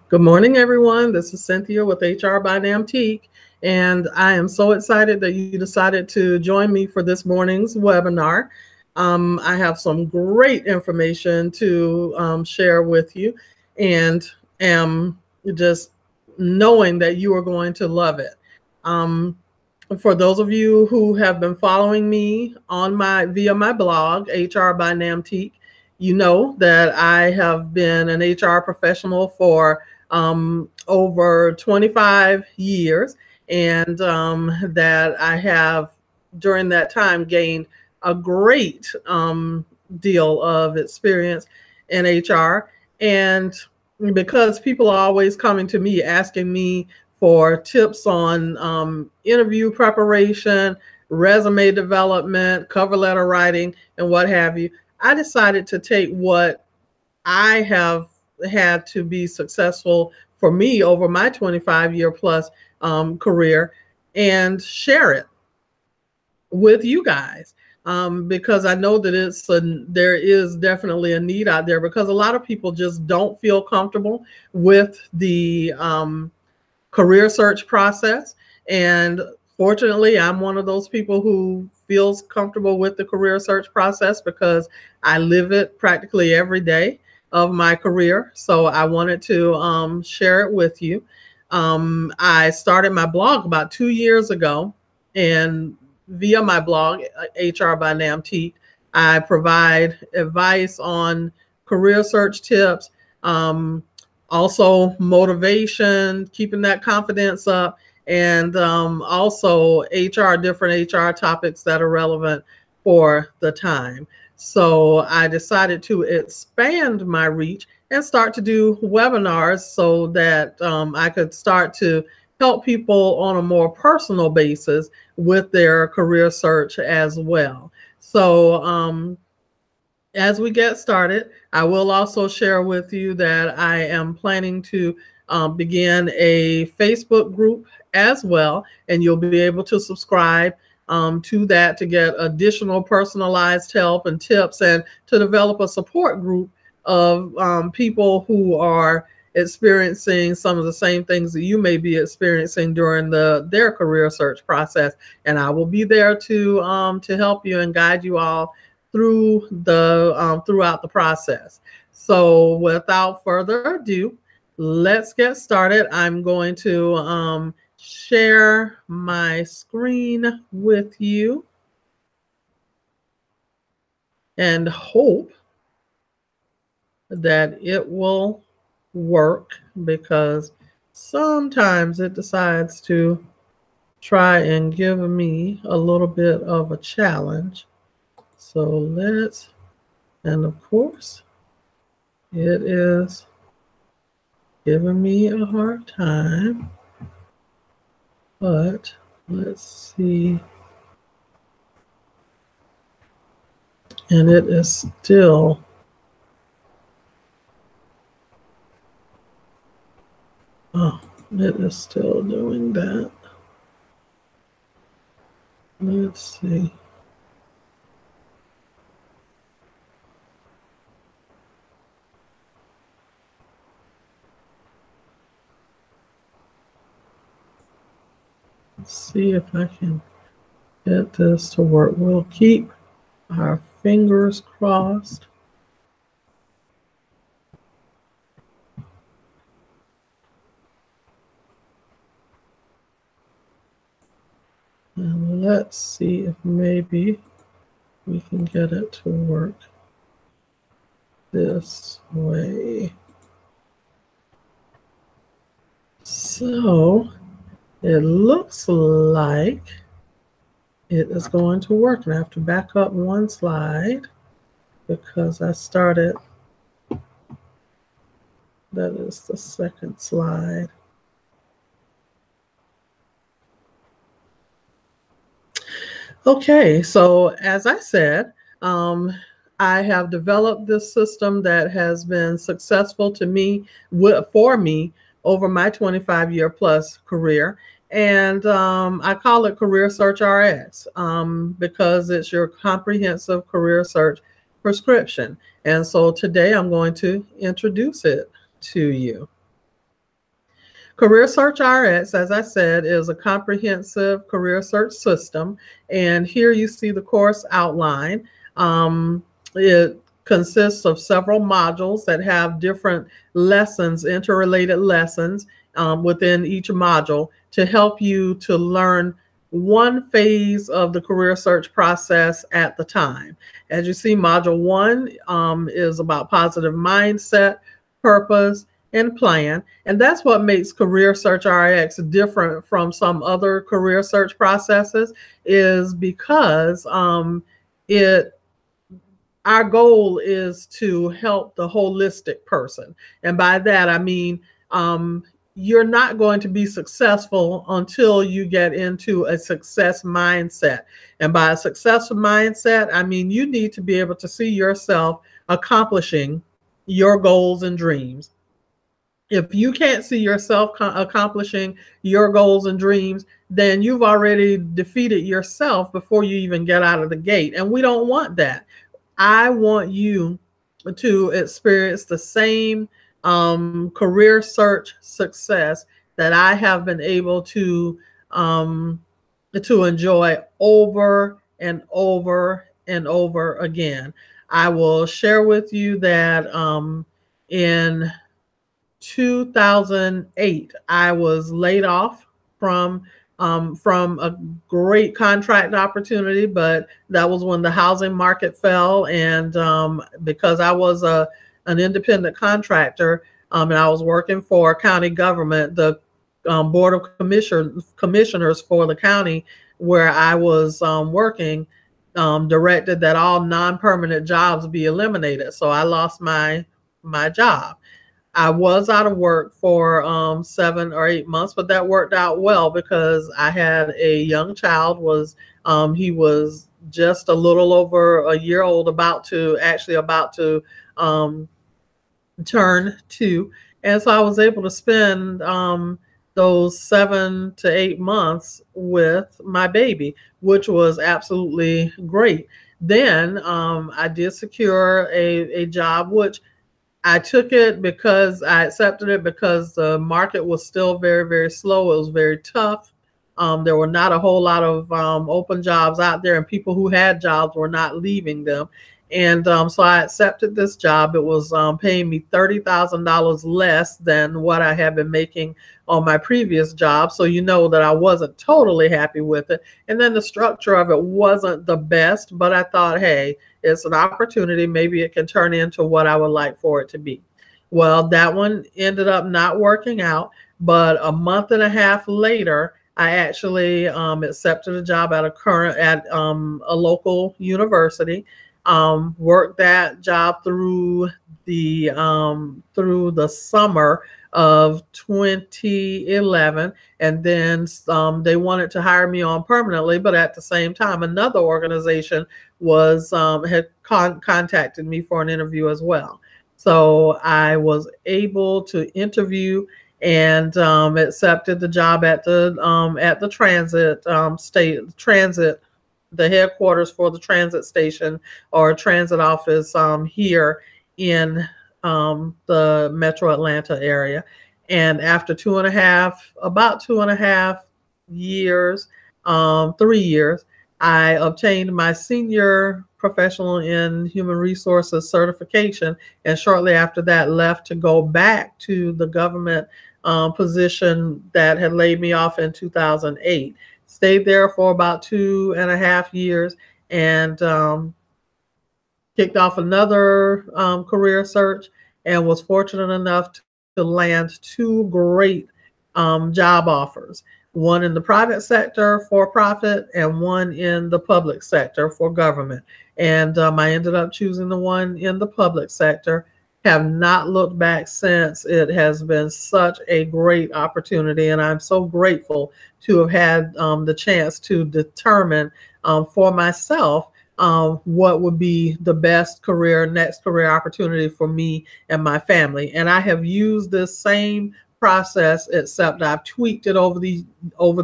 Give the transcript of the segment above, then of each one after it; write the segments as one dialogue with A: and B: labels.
A: Good morning, everyone. This is Cynthia with HR by Namtique, and I am so excited that you decided to join me for this morning's webinar. I have some great information to share with you, and am just knowing that you are going to love it. For those of you who have been following me on via my blog, HR by Namtique, you know that I have been an HR professional for over 25 years, and that I have during that time gained a great deal of experience in HR. And because people are always coming to me asking me for tips on interview preparation, resume development, cover letter writing, and what have you, I decided to take what I have had to be successful for me over my 25-year plus career and share it with you guys, because I know that there is definitely a need out there, because a lot of people just don't feel comfortable with the career search process. And fortunately, I'm one of those people who feels comfortable with the career search process because I live it practically every day of my career. So I wanted to share it with you. I started my blog about 2 years ago, and via my blog, HR by Namtique, I provide advice on career search tips, also motivation, keeping that confidence up, and also different HR topics that are relevant for the time. So I decided to expand my reach and start to do webinars so that I could start to help people on a more personal basis with their career search as well. So as we get started, I will also share with you that I am planning to begin a Facebook group as well, and you'll be able to subscribe to that to get additional personalized help and tips, and to develop a support group of people who are experiencing some of the same things that you may be experiencing during their career search process. And I will be there to help you and guide you all throughout the process. So without further ado, let's get started. I'm going to share my screen with you and hope that it will work, because sometimes it decides to try and give me a little bit of a challenge. So and of course, it is giving me a hard time, but let's see. And it is still doing that. Let's see. Let's see if I can get this to work. We'll keep our fingers crossed. And let's see if maybe we can get it to work this way. So it looks like it is going to work. And I have to back up one slide because I started. That is the second slide. Okay, so as I said, I have developed this system that has been successful for me over my 25-year plus career. And I call it Career Search RX because it's your comprehensive career search prescription. And so today I'm going to introduce it to you. Career Search RX, as I said, is a comprehensive career search system. And here you see the course outline. It consists of several modules that have different lessons, interrelated lessons within each module to help you to learn one phase of the career search process at the time. As you see, module 1 is about positive mindset, purpose, and plan. And that's what makes Career Search RX different from some other career search processes, is because our goal is to help the holistic person. And by that, I mean, you're not going to be successful until you get into a success mindset. And by a successful mindset, I mean, you need to be able to see yourself accomplishing your goals and dreams. If you can't see yourself accomplishing your goals and dreams, then you've already defeated yourself before you even get out of the gate. And we don't want that. I want you to experience the same career search success that I have been able to enjoy over and over and over again. I will share with you that in 2008, I was laid off from a great contract opportunity, but that was when the housing market fell. And because I was an independent contractor and I was working for county government, the Board of Commissioners for the county where I was working directed that all non-permanent jobs be eliminated. So I lost my job. I was out of work for 7 or 8 months, but that worked out well because I had a young child. He was just a little over a year old, about to turn 2. And so I was able to spend those 7 to 8 months with my baby, which was absolutely great. Then I did secure a job, which I took it because I accepted it because the market was still very, very slow. It was very tough. There were not a whole lot of open jobs out there, and people who had jobs were not leaving them. And so I accepted this job. It was paying me $30,000 less than what I had been making on my previous job. So you know that I wasn't totally happy with it. And then the structure of it wasn't the best, but I thought, hey, it's an opportunity. Maybe it can turn into what I would like for it to be. Well, that one ended up not working out. But a month and a half later, I actually accepted a job at a local university. Worked that job through the summer of 2011, and then they wanted to hire me on permanently, but at the same time another organization had contacted me for an interview as well. So I was able to interview and accepted the job at the the headquarters for the transit station or transit office here in the Metro Atlanta area. And after about two and a half years, 3 years, I obtained my senior professional in human resources certification. And shortly after that, left to go back to the government position that had laid me off in 2008. Stayed there for about 2.5 years and kicked off another career search and was fortunate enough to land 2 great job offers. One in the private sector for profit and one in the public sector for government. And I ended up choosing the one in the public sector. Have not looked back since. It has been such a great opportunity, and I'm so grateful to have had the chance to determine for myself what would be the best next career opportunity for me and my family. And I have used this same process, except I've tweaked it over the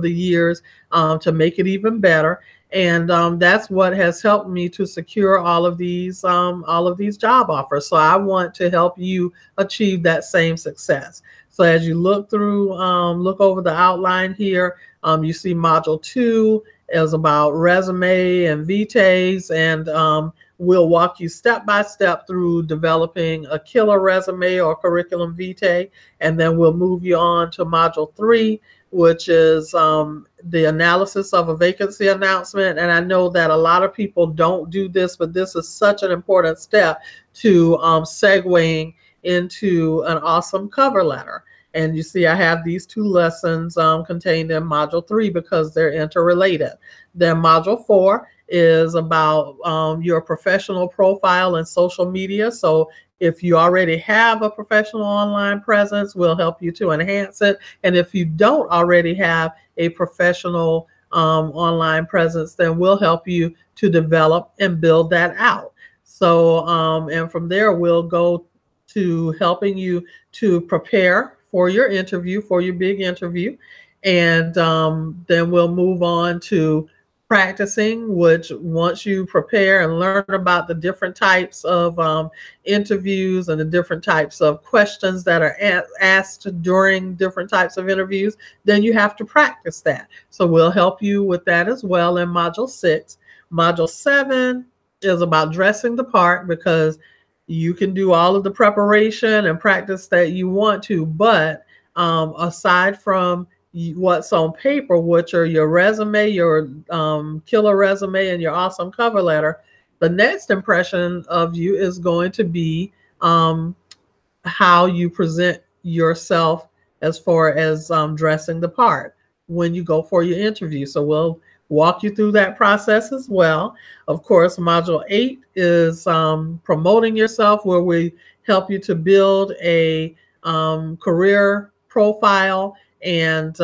A: years to make it even better. And that's what has helped me to secure all of these job offers. So I want to help you achieve that same success. So as you look through, look over the outline here, you see module 2 is about resume and vitae, and we'll walk you step by step through developing a killer resume or curriculum vitae, and then we'll move you on to module 3, which is the analysis of a vacancy announcement. And I know that a lot of people don't do this, but this is such an important step to segueing into an awesome cover letter. And you see, I have these 2 lessons contained in module 3 because they're interrelated. Then module 4 is about your professional profile and social media. So if you already have a professional online presence, we'll help you to enhance it. And if you don't already have a professional online presence, then we'll help you to develop and build that out. So, and from there, we'll go to helping you to prepare for your interview, for your big interview. And then we'll move on to practicing, which once you prepare and learn about the different types of interviews and the different types of questions that are asked during different types of interviews, then you have to practice that. So we'll help you with that as well in module 6. Module 7 is about dressing the part, because you can do all of the preparation and practice that you want to, but aside from what's on paper, which are your resume, your killer resume, and your awesome cover letter, the next impression of you is going to be how you present yourself as far as dressing the part when you go for your interview. So we'll walk you through that process as well. Of course, module 8 is promoting yourself, where we help you to build a career profile and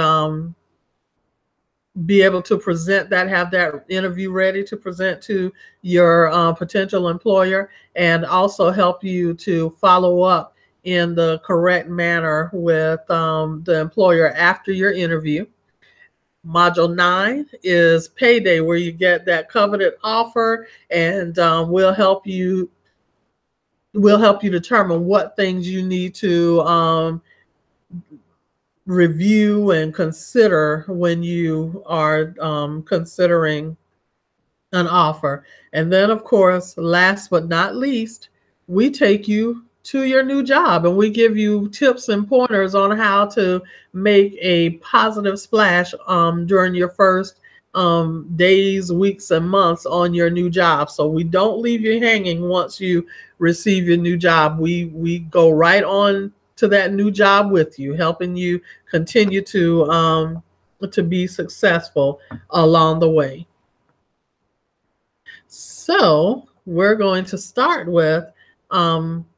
A: be able to present that, have that interview ready to present to your potential employer, and also help you to follow up in the correct manner with the employer after your interview. Module 9 is payday, where you get that coveted offer, and we'll help you determine what things you need to review and consider when you are considering an offer. And then, of course, last but not least, we take you to your new job, and we give you tips and pointers on how to make a positive splash during your first days, weeks, and months on your new job. So we don't leave you hanging once you receive your new job. We go right on to that new job with you, helping you continue to be successful along the way. So we're going to start with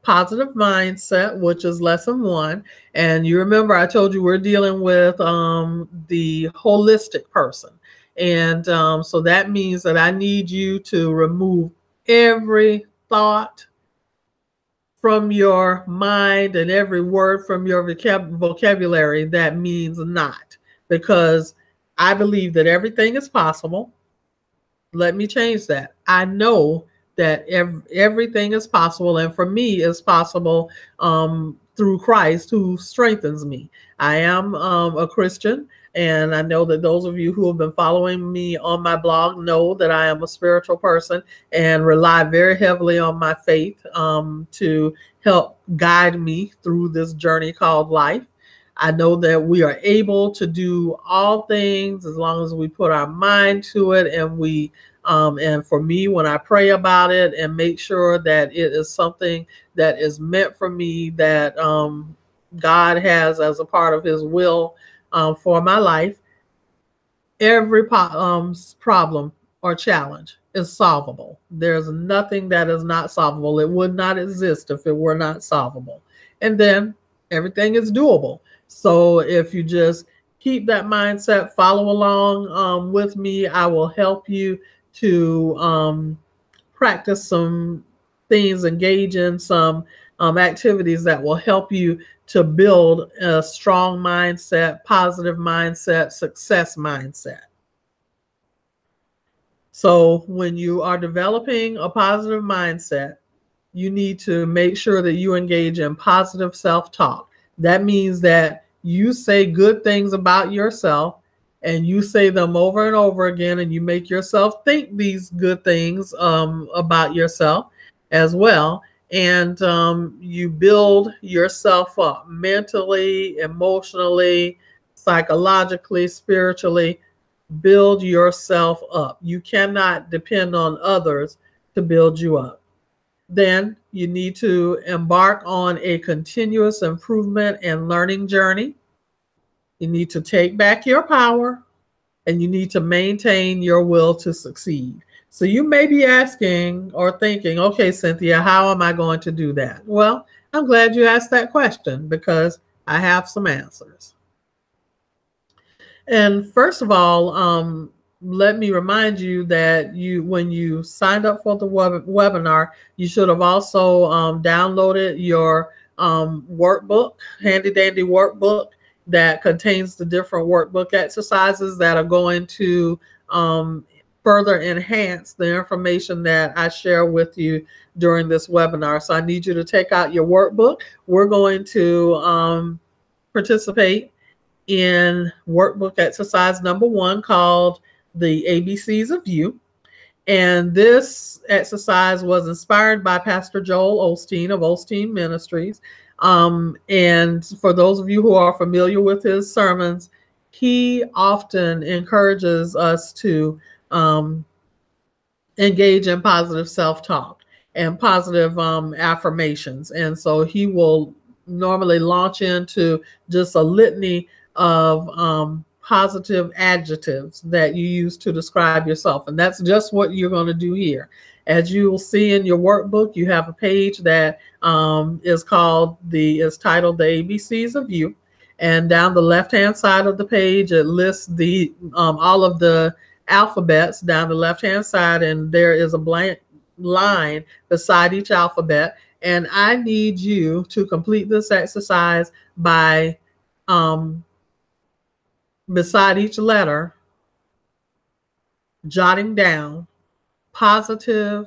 A: positive mindset, which is lesson 1. And you remember I told you we're dealing with the holistic person. And so that means that I need you to remove every thought from your mind and every word from your vocabulary that means not, because I believe that everything is possible. Let me change that. I know that everything is possible, and for me, it's possible through Christ who strengthens me. I am a Christian, and I know that those of you who have been following me on my blog know that I am a spiritual person and rely very heavily on my faith to help guide me through this journey called life. I know that we are able to do all things as long as we put our mind to it, and we and for me, when I pray about it and make sure that it is something that is meant for me, that God has as a part of his will for my life, every problem or challenge is solvable. There's nothing that is not solvable. It would not exist if it were not solvable. And then everything is doable. So if you just keep that mindset, follow along with me, I will help you to practice some things, engage in some activities that will help you to build a strong mindset, positive mindset, success mindset. So when you are developing a positive mindset, you need to make sure that you engage in positive self-talk. That means that you say good things about yourself, and you say them over and over again, and you make yourself think these good things about yourself as well. And you build yourself up mentally, emotionally, psychologically, spiritually. Build yourself up. You cannot depend on others to build you up. Then you need to embark on a continuous improvement and learning journey. You need to take back your power, and you need to maintain your will to succeed. So you may be asking or thinking, okay, Cynthia, how am I going to do that? Well, I'm glad you asked that question, because I have some answers. And first of all, let me remind you that when you signed up for the webinar, you should have also downloaded your workbook, handy dandy workbook that contains the different workbook exercises that are going to further enhance the information that I share with you during this webinar. So I need you to take out your workbook. We're going to participate in workbook exercise number 1, called the ABCs of You. And this exercise was inspired by Pastor Joel Osteen of Osteen Ministries. And for those of you who are familiar with his sermons, he often encourages us to engage in positive self-talk and positive affirmations. And so he will normally launch into just a litany of positive adjectives that you use to describe yourself. And that's just what you're going to do here. As you will see in your workbook, you have a page that is titled the ABCs of You. And down the left-hand side of the page, it lists all of the alphabets down the left-hand side, and there is a blank line beside each alphabet. And I need you to complete this exercise by beside each letter, jotting down positive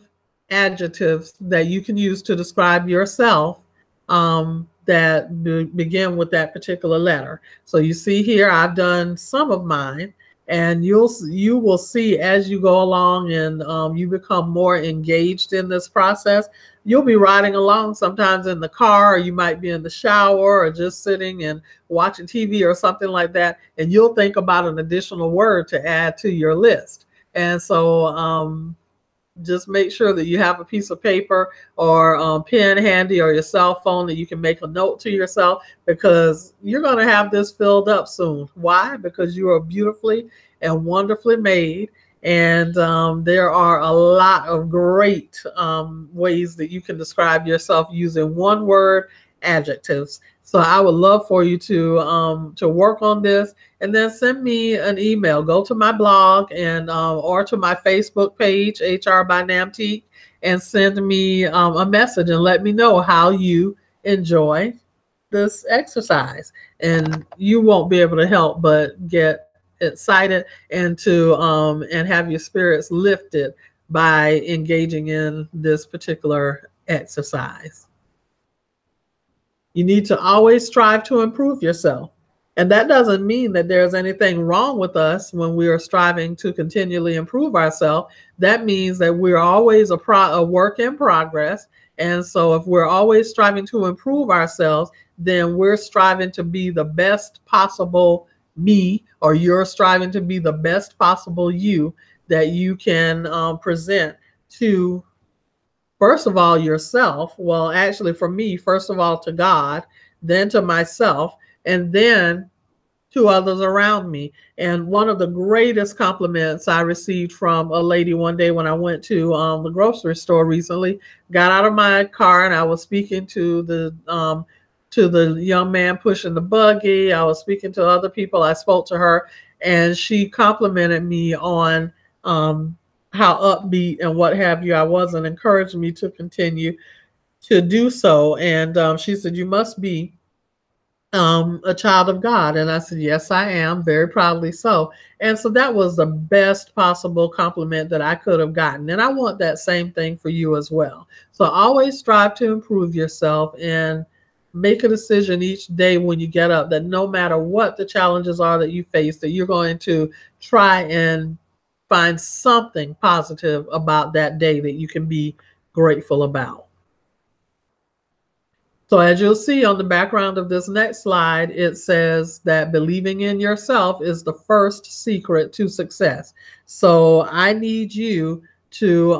A: adjectives that you can use to describe yourself that begin with that particular letter. So you see here, I've done some of mine, and you will see as you go along and you become more engaged in this process. You'll be riding along sometimes in the car, or you might be in the shower, or just sitting and watching TV or something like that, and you'll think about an additional word to add to your list. And so just make sure that you have a piece of paper or pen handy, or your cell phone, that you can make a note to yourself, because you're going to have this filled up soon. Why? Because you are beautifully and wonderfully made. And there are a lot of great ways that you can describe yourself using one word adjectives. So I would love for you to work on this, and then send me an email. Go to my blog and or to my Facebook page, HR by Namtique, and send me a message and let me know how you enjoy this exercise. And you won't be able to help but get excited and to and have your spirits lifted by engaging in this particular exercise. You need to always strive to improve yourself. And that doesn't mean that there's anything wrong with us when we are striving to continually improve ourselves. That means that we're always a work in progress. And so if we're always striving to improve ourselves, then we're striving to be the best possible me, or you're striving to be the best possible you that you can present to, first of all, yourself. Well, actually, for me, first of all, to God, then to myself, and then to others around me. And one of the greatest compliments I received from a lady one day when I went to the grocery store recently, got out of my car, and I was speaking to the young man pushing the buggy. I was speaking to other people. I spoke to her, and she complimented me on how upbeat and what have you I was, and encouraged me to continue to do so. And she said, you must be a child of God. And I said, yes, I am, very proudly so. And so that was the best possible compliment that I could have gotten. And I want that same thing for you as well. So always strive to improve yourself and make a decision each day when you get up that no matter what the challenges are that you face, that you're going to try and find something positive about that day that you can be grateful about. So as you'll see on the background of this next slide, it says that believing in yourself is the first secret to success. So I need you to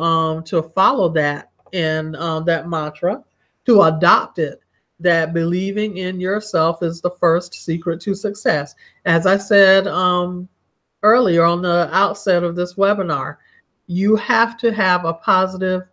A: follow that and that mantra, to adopt it, that believing in yourself is the first secret to success. As I said earlier on the outset of this webinar, you have to have a positive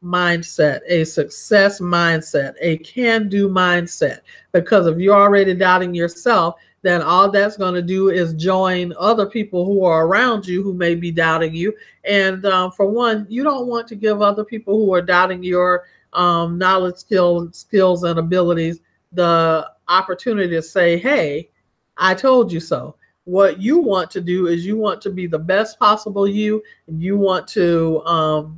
A: mindset, a success mindset, a can-do mindset. Because if you're already doubting yourself, then all that's going to do is join other people who are around you who may be doubting you. And for one, you don't want to give other people who are doubting your knowledge, skills, and abilities the opportunity to say, hey, I told you so. What you want to do is you want to be the best possible you, and you want to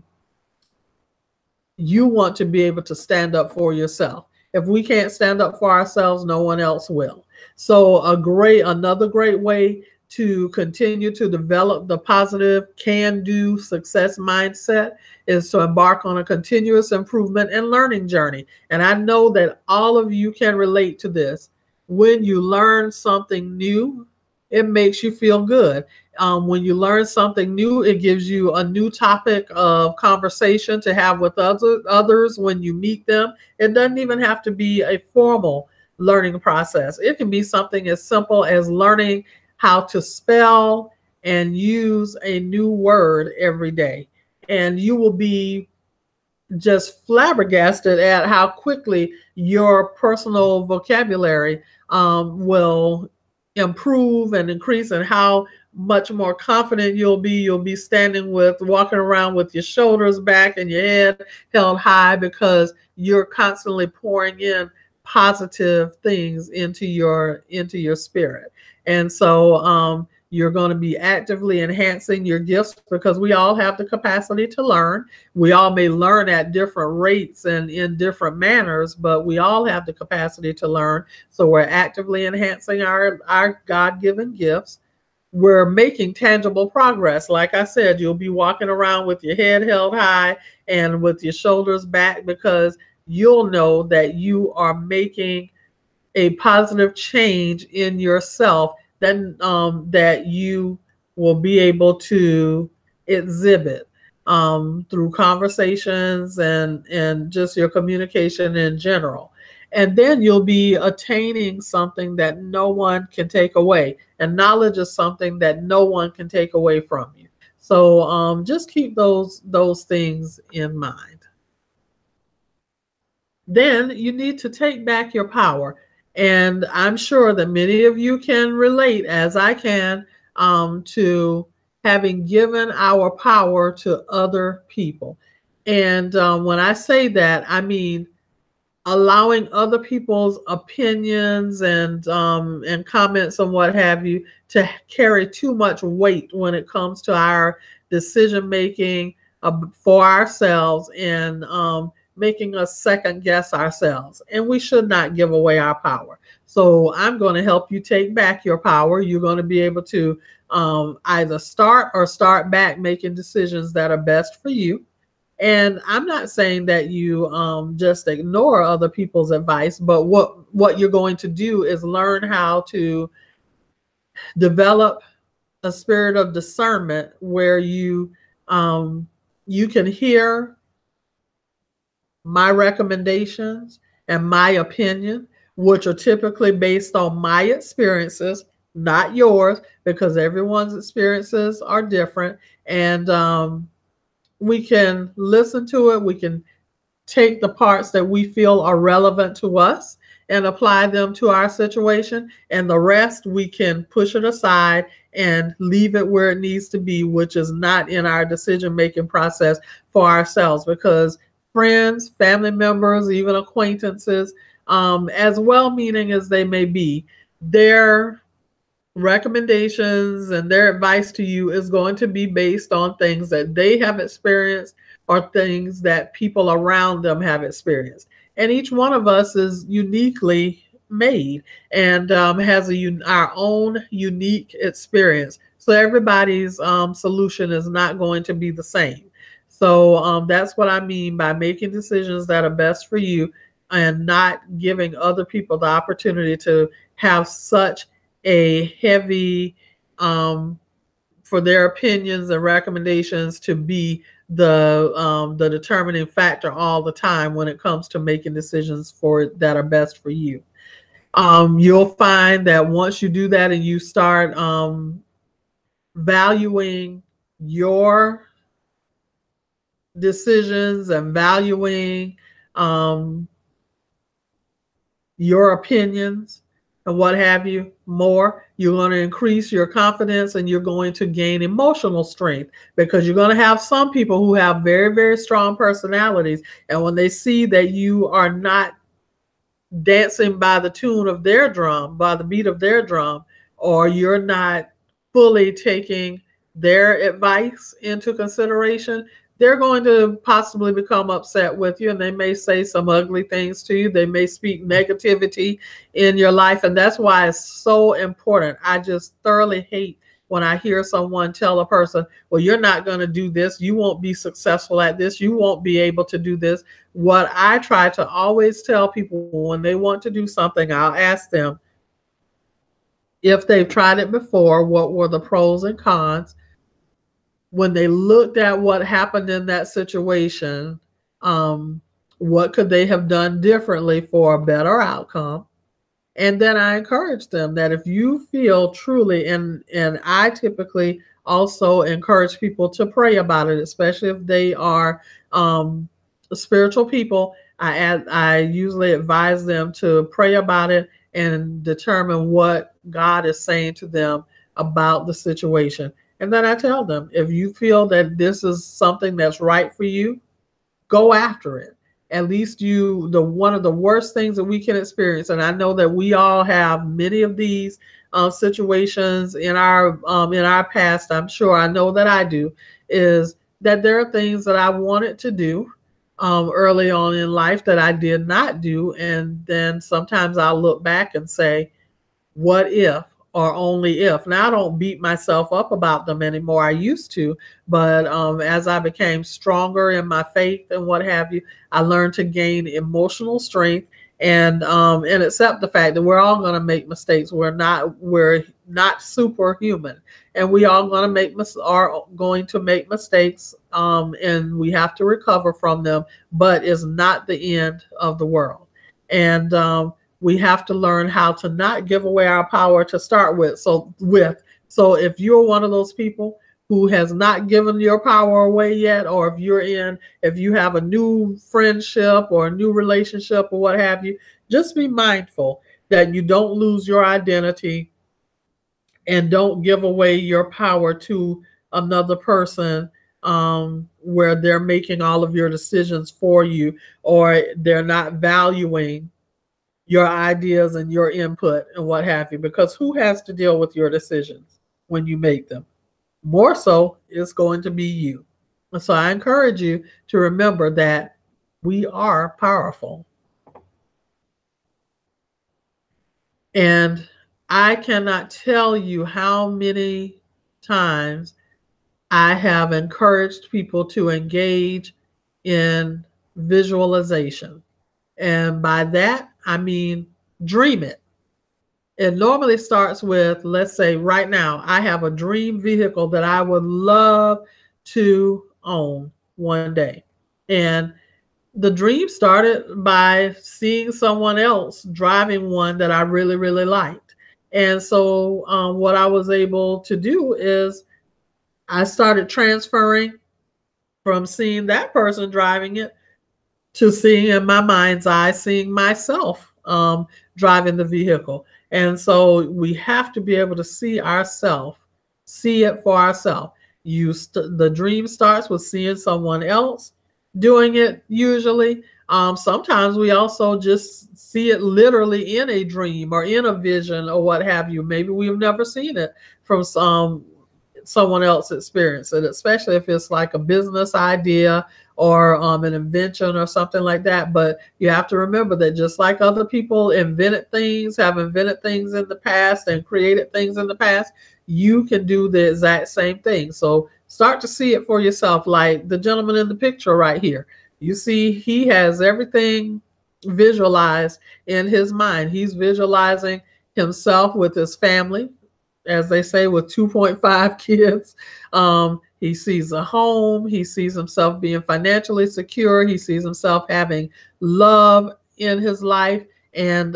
A: be able to stand up for yourself. If we can't stand up for ourselves, no one else will. So another great way to continue to develop the positive can-do success mindset is to embark on a continuous improvement and learning journey. And I know that all of you can relate to this. When you learn something new, it makes you feel good. When you learn something new, it gives you a new topic of conversation to have with others when you meet them. It doesn't even have to be a formal learning process. It can be something as simple as learning how to spell and use a new word every day. And you will be just flabbergasted at how quickly your personal vocabulary will improve and increase, and how much more confident you'll be. You'll be walking around with your shoulders back and your head held high, because you're constantly pouring in positive things into your spirit. And so you're going to be actively enhancing your gifts, because we all have the capacity to learn. We all may learn at different rates and in different manners, but we all have the capacity to learn. So we're actively enhancing our God-given gifts. We're making tangible progress. Like I said, you'll be walking around with your head held high and with your shoulders back, because you'll know that you are making a positive change in yourself, then that you will be able to exhibit through conversations and just your communication in general. And then you'll be attaining something that no one can take away. And knowledge is something that no one can take away from you. So just keep those things in mind. Then you need to take back your power. And I'm sure that many of you can relate, as I can, to having given our power to other people. And when I say that, I mean allowing other people's opinions and comments and what have you to carry too much weight when it comes to our decision making for ourselves, and making us second guess ourselves. And we should not give away our power. So I'm going to help you take back your power. You're going to be able to either start or start back making decisions that are best for you. And I'm not saying that you just ignore other people's advice, but what you're going to do is learn how to develop a spirit of discernment, where you can hear my recommendations and my opinion, which are typically based on my experiences, not yours, because everyone's experiences are different. And we can listen to it. We can take the parts that we feel are relevant to us and apply them to our situation. And the rest, we can push it aside and leave it where it needs to be, which is not in our decision-making process for ourselves. Because friends, family members, even acquaintances, as well-meaning as they may be, their recommendations and their advice to you is going to be based on things that they have experienced or things that people around them have experienced. And each one of us is uniquely made and has our own unique experience. So everybody's solution is not going to be the same. So that's what I mean by making decisions that are best for you and not giving other people the opportunity to have such a heavy for their opinions and recommendations to be the determining factor all the time when it comes to making decisions that are best for you. You'll find that once you do that and you start valuing your decisions and valuing your opinions and what have you more, you're going to increase your confidence and you're going to gain emotional strength, because you're going to have some people who have very, very strong personalities. And when they see that you are not dancing by the tune of their drum, by the beat of their drum, or you're not fully taking their advice into consideration, they're going to possibly become upset with you, and they may say some ugly things to you. They may speak negativity in your life. And that's why it's so important. I just thoroughly hate when I hear someone tell a person, well, you're not going to do this. You won't be successful at this. You won't be able to do this. What I try to always tell people when they want to do something, I'll ask them if they've tried it before, what were the pros and cons? When they looked at what happened in that situation, what could they have done differently for a better outcome? And then I encourage them that if you feel truly, and I typically also encourage people to pray about it, especially if they are spiritual people. I usually advise them to pray about it and determine what God is saying to them about the situation. And then I tell them, if you feel that this is something that's right for you, go after it. At least one of the worst things that we can experience, and I know that we all have many of these situations in our past. I'm sure I know that I do, is that there are things that I wanted to do early on in life that I did not do. And then sometimes I'll look back and say, what if, or only if. Now, I don't beat myself up about them anymore. I used to, but as I became stronger in my faith and what have you, I learned to gain emotional strength and accept the fact that we're all going to make mistakes. We're not superhuman, and we all are going to make mistakes, and we have to recover from them. But it's not the end of the world, and we have to learn how to not give away our power to start with. So if you're one of those people who has not given your power away yet, or if you have a new friendship or a new relationship or what have you, just be mindful that you don't lose your identity and don't give away your power to another person where they're making all of your decisions for you, or they're not valuing your ideas and your input and what have you, because who has to deal with your decisions when you make them? More so, it's going to be you. And so I encourage you to remember that we are powerful. And I cannot tell you how many times I have encouraged people to engage in visualization. And by that, I mean dream it. It normally starts with, let's say right now, I have a dream vehicle that I would love to own one day. And the dream started by seeing someone else driving one that I really, really liked. And so what I was able to do is I started transferring from seeing that person driving it to seeing in my mind's eye, seeing myself driving the vehicle. And so we have to be able to see it for ourselves. The dream starts with seeing someone else doing it usually, Sometimes we also just see it literally in a dream or in a vision or what have you. Maybe we've never seen it from someone else experience it, especially if it's like a business idea or an invention or something like that. But you have to remember that just like other people have invented things in the past and created things in the past, you can do the exact same thing. So start to see it for yourself, like the gentleman in the picture right here. You see, he has everything visualized in his mind. He's visualizing himself with his family, as they say, with 2.5 kids. He sees a home. He sees himself being financially secure. He sees himself having love in his life and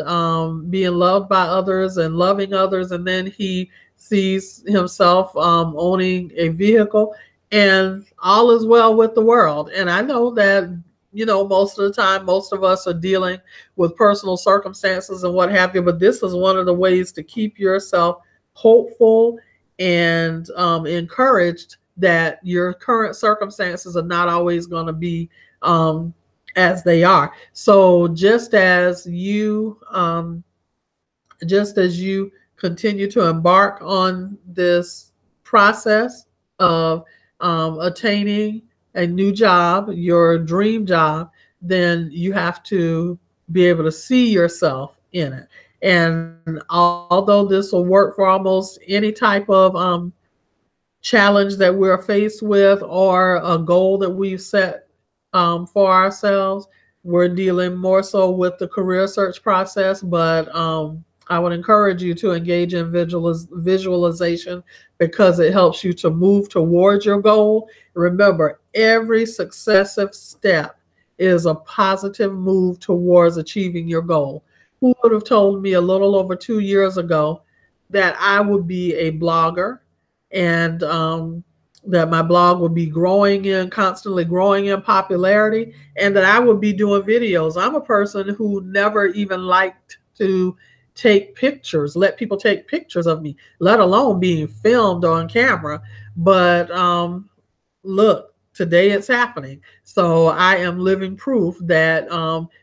A: being loved by others and loving others. And then he sees himself owning a vehicle, and all is well with the world. And I know that, most of the time, most of us are dealing with personal circumstances and what have you, but this is one of the ways to keep yourself hopeful and encouraged that your current circumstances are not always going to be as they are. So just as you continue to embark on this process of attaining a new job, your dream job, then you have to be able to see yourself in it. And although this will work for almost any type of challenge that we're faced with or a goal that we've set for ourselves, we're dealing more so with the career search process. But I would encourage you to engage in visualization because it helps you to move towards your goal. Remember, every successive step is a positive move towards achieving your goal. Who would have told me a little over 2 years ago that I would be a blogger and that my blog would be constantly growing in popularity, and that I would be doing videos. I'm a person who never even liked to take pictures, let people take pictures of me, let alone being filmed on camera. But look, today it's happening. So I am living proof that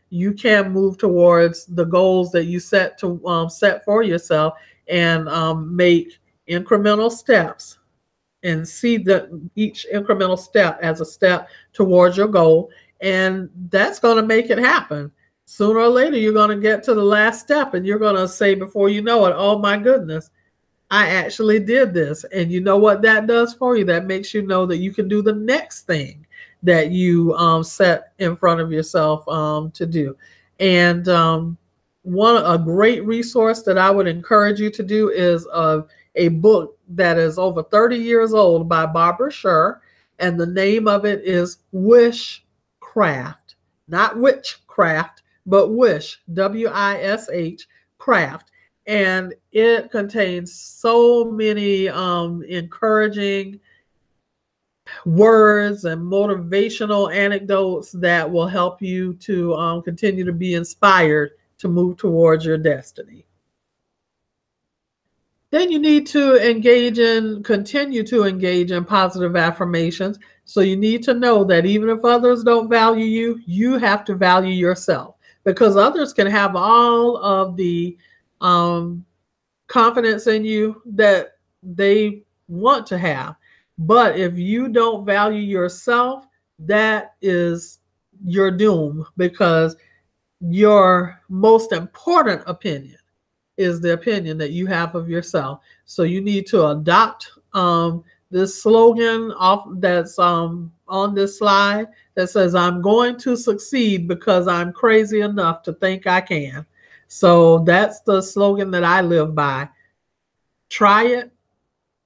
A: you can move towards the goals that you set for yourself and make incremental steps and see each incremental step as a step towards your goal. And that's going to make it happen. Sooner or later, you're going to get to the last step and you're going to say before you know it, oh my goodness, I actually did this. And you know what that does for you? That makes you know that you can do the next thing that you set in front of yourself to do. And a great resource that I would encourage you to do is a book that is over 30 years old by Barbara Sher. And the name of it is Wishcraft, not witchcraft, but Wish, W-I-S-H, craft. And it contains so many encouraging words and motivational anecdotes that will help you to continue to be inspired to move towards your destiny. Then you need to continue to engage in positive affirmations. So you need to know that even if others don't value you, you have to value yourself, because others can have all of the confidence in you that they want to have. But if you don't value yourself, that is your doom, because your most important opinion is the opinion that you have of yourself. So you need to adopt this slogan that's on this slide that says, I'm going to succeed because I'm crazy enough to think I can. So that's the slogan that I live by. Try it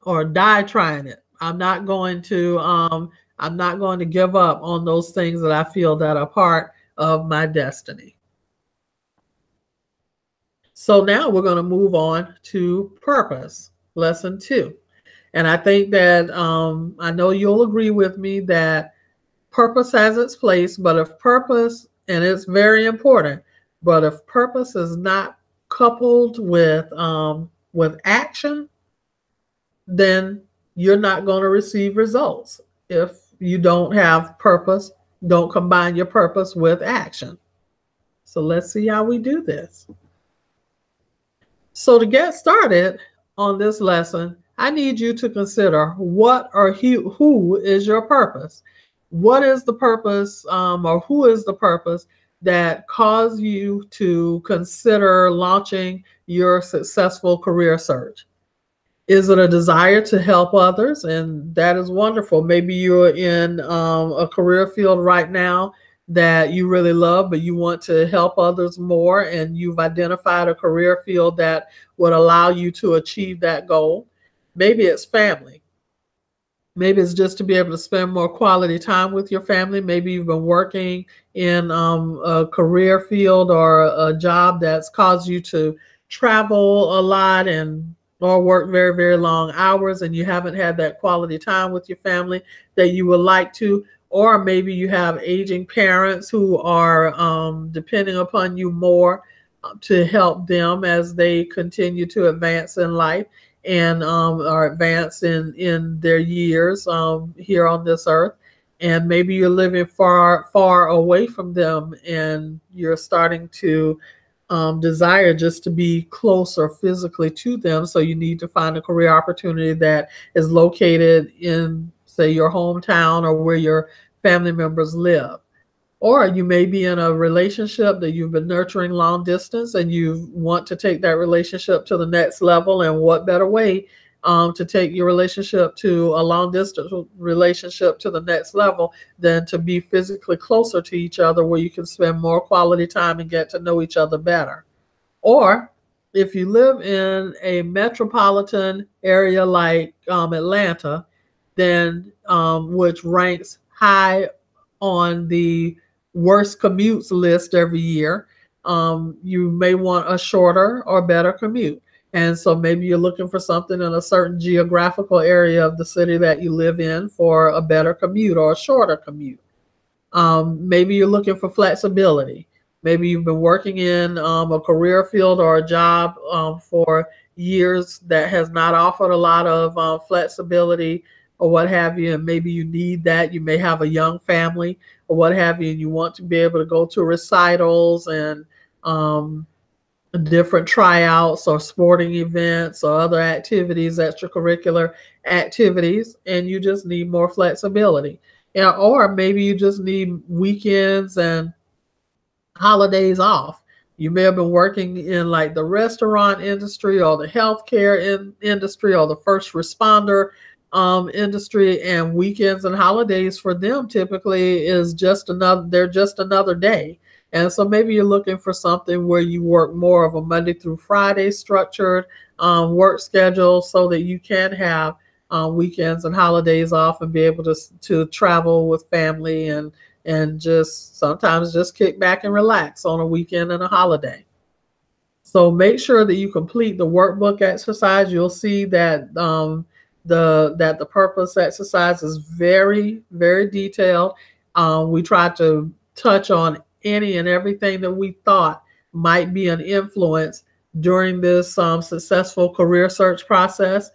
A: or die trying it. I'm not going to give up on those things that I feel that are part of my destiny. So now we're going to move on to purpose, lesson 2. And I think that I know you'll agree with me that purpose has its place, but if purpose, and it's very important, but if purpose is not coupled with action, then you're not going to receive results. If you don't have purpose Don't combine your purpose with action. So let's see how we do this. So to get started on this lesson, I need you to consider what or who is your purpose. What is the purpose, or who is the purpose that caused you to consider launching your successful career search? Is it a desire to help others? And that is wonderful. Maybe you're in a career field right now that you really love, but you want to help others more, and you've identified a career field that would allow you to achieve that goal. Maybe it's family. Maybe it's just to be able to spend more quality time with your family. Maybe you've been working in a career field or a job that's caused you to travel a lot and or work very, very long hours, and you haven't had that quality time with your family that you would like to. Or maybe you have aging parents who are depending upon you more to help them as they continue to advance in life and are advanced in their years here on this earth. And maybe you're living far, far away from them, and you're starting to desire just to be closer physically to them. So you need to find a career opportunity that is located in, say, your hometown or where your family members live. Or you may be in a relationship that you've been nurturing long distance, and you want to take that relationship to the next level. And what better way to take your relationship to a long distance relationship to the next level than to be physically closer to each other, where you can spend more quality time and get to know each other better. Or if you live in a metropolitan area like Atlanta, then which ranks high on the worst commutes list every year, you may want a shorter or better commute. And so maybe you're looking for something in a certain geographical area of the city that you live in for a better commute or a shorter commute. Maybe you're looking for flexibility. Maybe you've been working in a career field or a job for years that has not offered a lot of flexibility or what have you, and maybe you need that. You may have a young family or what have you, and you want to be able to go to recitals and different tryouts or sporting events or other activities, extracurricular activities, and you just need more flexibility. Yeah, or maybe you just need weekends and holidays off. You may have been working in like the restaurant industry or the healthcare industry or the first responder industry, and weekends and holidays for them typically is just another, they're just another day. And so maybe you're looking for something where you work more of a Monday through Friday structured work schedule so that you can have weekends and holidays off and be able to travel with family and just sometimes just kick back and relax on a weekend and a holiday. So make sure that you complete the workbook exercise. You'll see that the purpose exercise is very, very detailed. We tried to touch on any and everything that we thought might be an influence during this successful career search process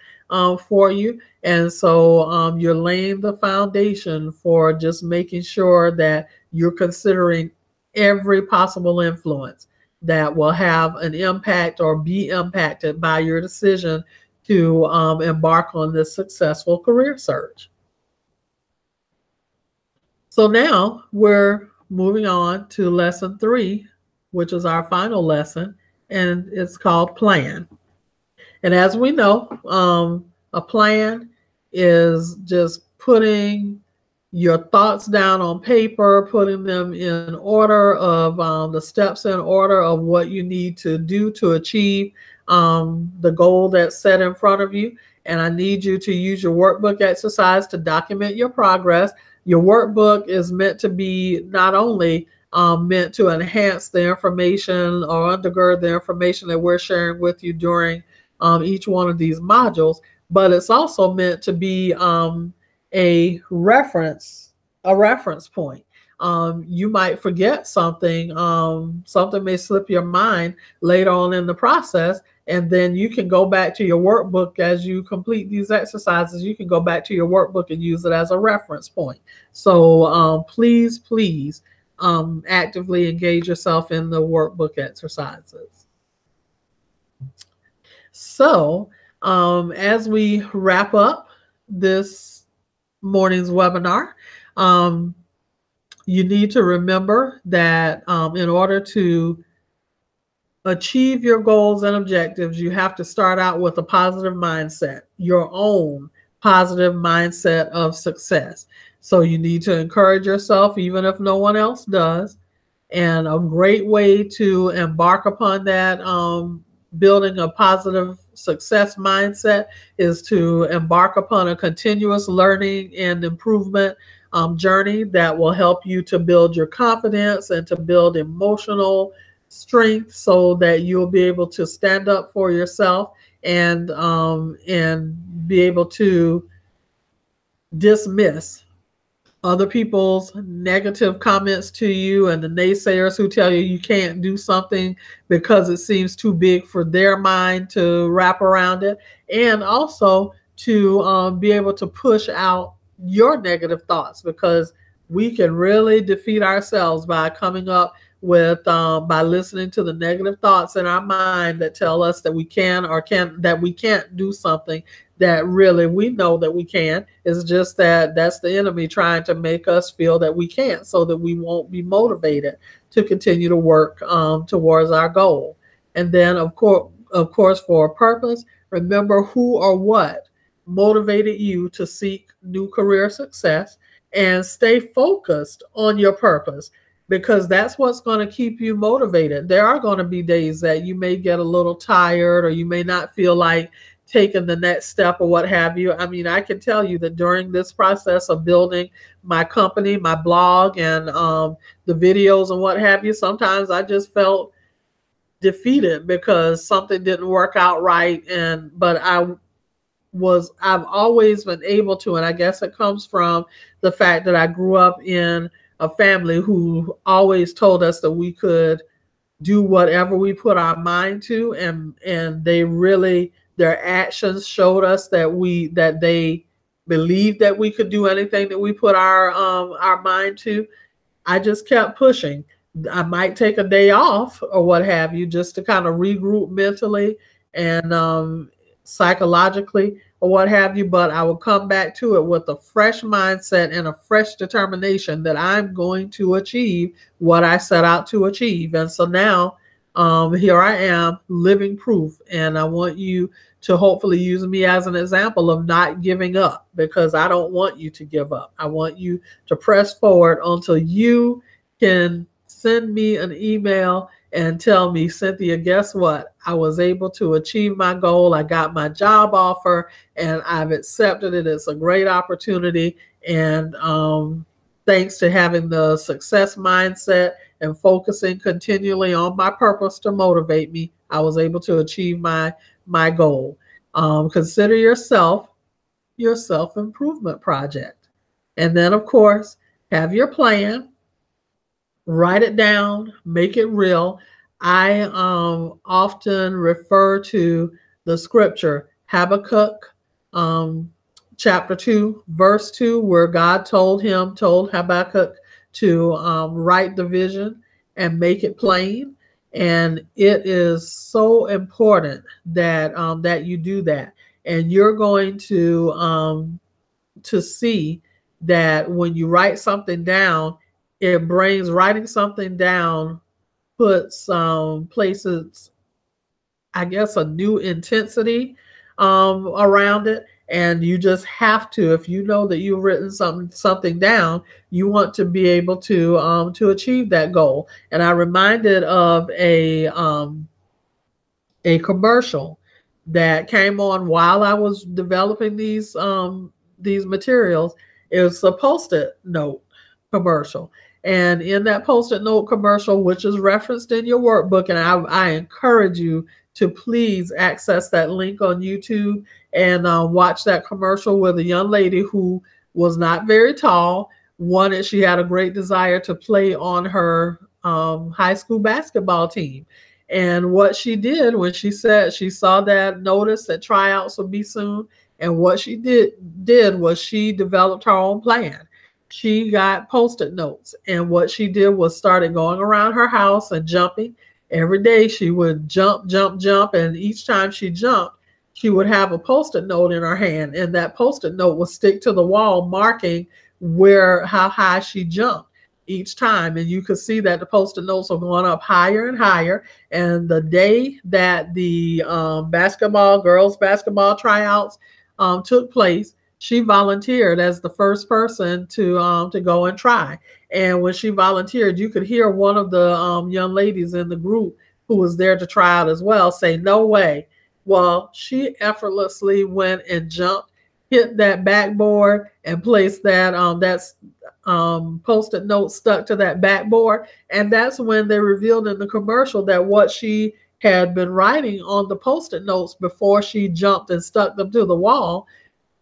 A: for you. And so you're laying the foundation for just making sure that you're considering every possible influence that will have an impact or be impacted by your decision to embark on this successful career search. So now we're moving on to lesson 3, which is our final lesson, and it's called plan. And as we know, a plan is just putting your thoughts down on paper, putting them in order of the steps in order of what you need to do to achieve the goal that's set in front of you. And I need you to use your workbook exercise to document your progress. Your workbook is meant to be not only meant to enhance the information or undergird the information that we're sharing with you during each one of these modules, but it's also meant to be a reference point. you might forget something. Something may slip your mind later on in the process. And then you can go back to your workbook as you complete these exercises. You can go back to your workbook and use it as a reference point. So please, please actively engage yourself in the workbook exercises. So as we wrap up this morning's webinar, you need to remember that in order to achieve your goals and objectives, you have to start out with a positive mindset, your own positive mindset of success. So you need to encourage yourself, even if no one else does. And a great way to embark upon that, building a positive success mindset, is to embark upon a continuous learning and improvement journey that will help you to build your confidence and to build emotional strength, so that you'll be able to stand up for yourself and be able to dismiss other people's negative comments to you and the naysayers who tell you you can't do something because it seems too big for their mind to wrap around it, and also to be able to push out your negative thoughts, because we can really defeat ourselves by coming up with by listening to the negative thoughts in our mind that tell us that we can or that we can't do something that really we know that we can. It's just that that's the enemy trying to make us feel that we can't, so that we won't be motivated to continue to work towards our goal. And then of course for a purpose, remember who or what motivated you to seek new career success, and stay focused on your purpose, because that's what's going to keep you motivated. There are going to be days that you may get a little tired, or you may not feel like taking the next step or what have you. I mean, I can tell you that during this process of building my company, my blog, and the videos and what have you, sometimes I just felt defeated because something didn't work out right. But I've always been able to, and I guess it comes from the fact that I grew up in a family who always told us that we could do whatever we put our mind to, and they really, their actions showed us that they believed that we could do anything that we put our mind to. I just kept pushing. I might take a day off or what have you, just to kind of regroup mentally and psychologically or what have you, but I will come back to it with a fresh mindset and a fresh determination that I'm going to achieve what I set out to achieve. And so now here I am, living proof, and I want you to hopefully use me as an example of not giving up, because I don't want you to give up. I want you to press forward until you can send me an email and tell me, Cynthia, guess what? I was able to achieve my goal. I got my job offer and I've accepted it. It's a great opportunity. And thanks to having the success mindset and focusing continually on my purpose to motivate me, I was able to achieve my goal. Consider yourself your self-improvement project. And then, of course, have your plan. Write it down, make it real. I often refer to the scripture, Habakkuk chapter 2, verse 2, where God told Habakkuk to write the vision and make it plain. And it is so important that that you do that. And you're going to see that when you write something down, it brings, writing something down puts places, I guess, a new intensity around it. And you just have to, if you know that you've written something down, you want to be able to achieve that goal. And I'm reminded of a commercial that came on while I was developing these materials. It was a Post-it note commercial. And in that Post-it note commercial, which is referenced in your workbook, and I encourage you to please access that link on YouTube and watch that commercial with a young lady who was not very tall, wanted, she had a great desire to play on her high school basketball team. And what she did when she said she saw that notice that tryouts would be soon, and what she did was she developed her own plan. She got post-it notes, and what she did was started going around her house and jumping. Every day she would jump, jump, jump, and each time she jumped, she would have a post-it note in her hand, and that post-it note would stick to the wall, marking how high she jumped each time. And you could see that the post-it notes were going up higher and higher. And the day that the girls basketball tryouts took place, she volunteered as the first person to go and try. And when she volunteered, you could hear one of the young ladies in the group who was there to try out as well say, "No way." Well, she effortlessly went and jumped, hit that backboard, and placed that post-it note stuck to that backboard. And that's when they revealed in the commercial that what she had been writing on the post-it notes before she jumped and stuck them to the wall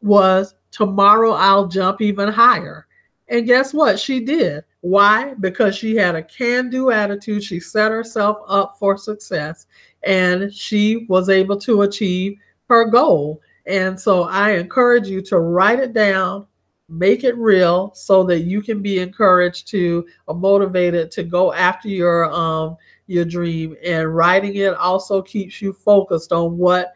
A: was, "Tomorrow I'll jump even higher." And guess what? She did. Why? Because she had a can-do attitude. She set herself up for success, and she was able to achieve her goal. And so I encourage you to write it down, make it real, so that you can be encouraged to or motivated to go after your dream. And writing it also keeps you focused on what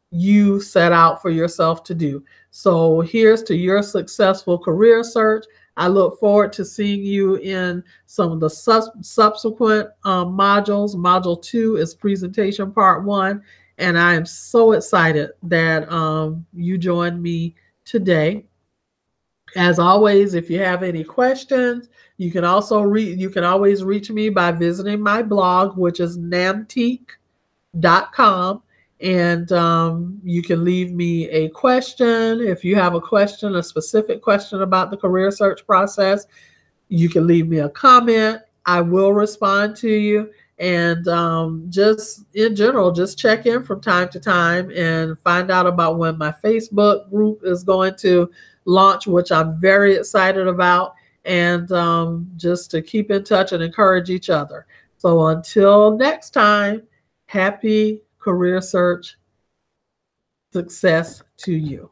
A: you set out for yourself to do. So here's to your successful career search. I look forward to seeing you in some of the subsequent modules. Module 2 is presentation part 1. And I am so excited that you joined me today. As always, if you have any questions, you can always reach me by visiting my blog, which is namteek.com. And you can leave me a question. If you have a question, a specific question about the career search process, you can leave me a comment. I will respond to you. And just in general, just check in from time to time and find out about when my Facebook group is going to launch, which I'm very excited about. And just to keep in touch and encourage each other. So until next time, happy career search success to you.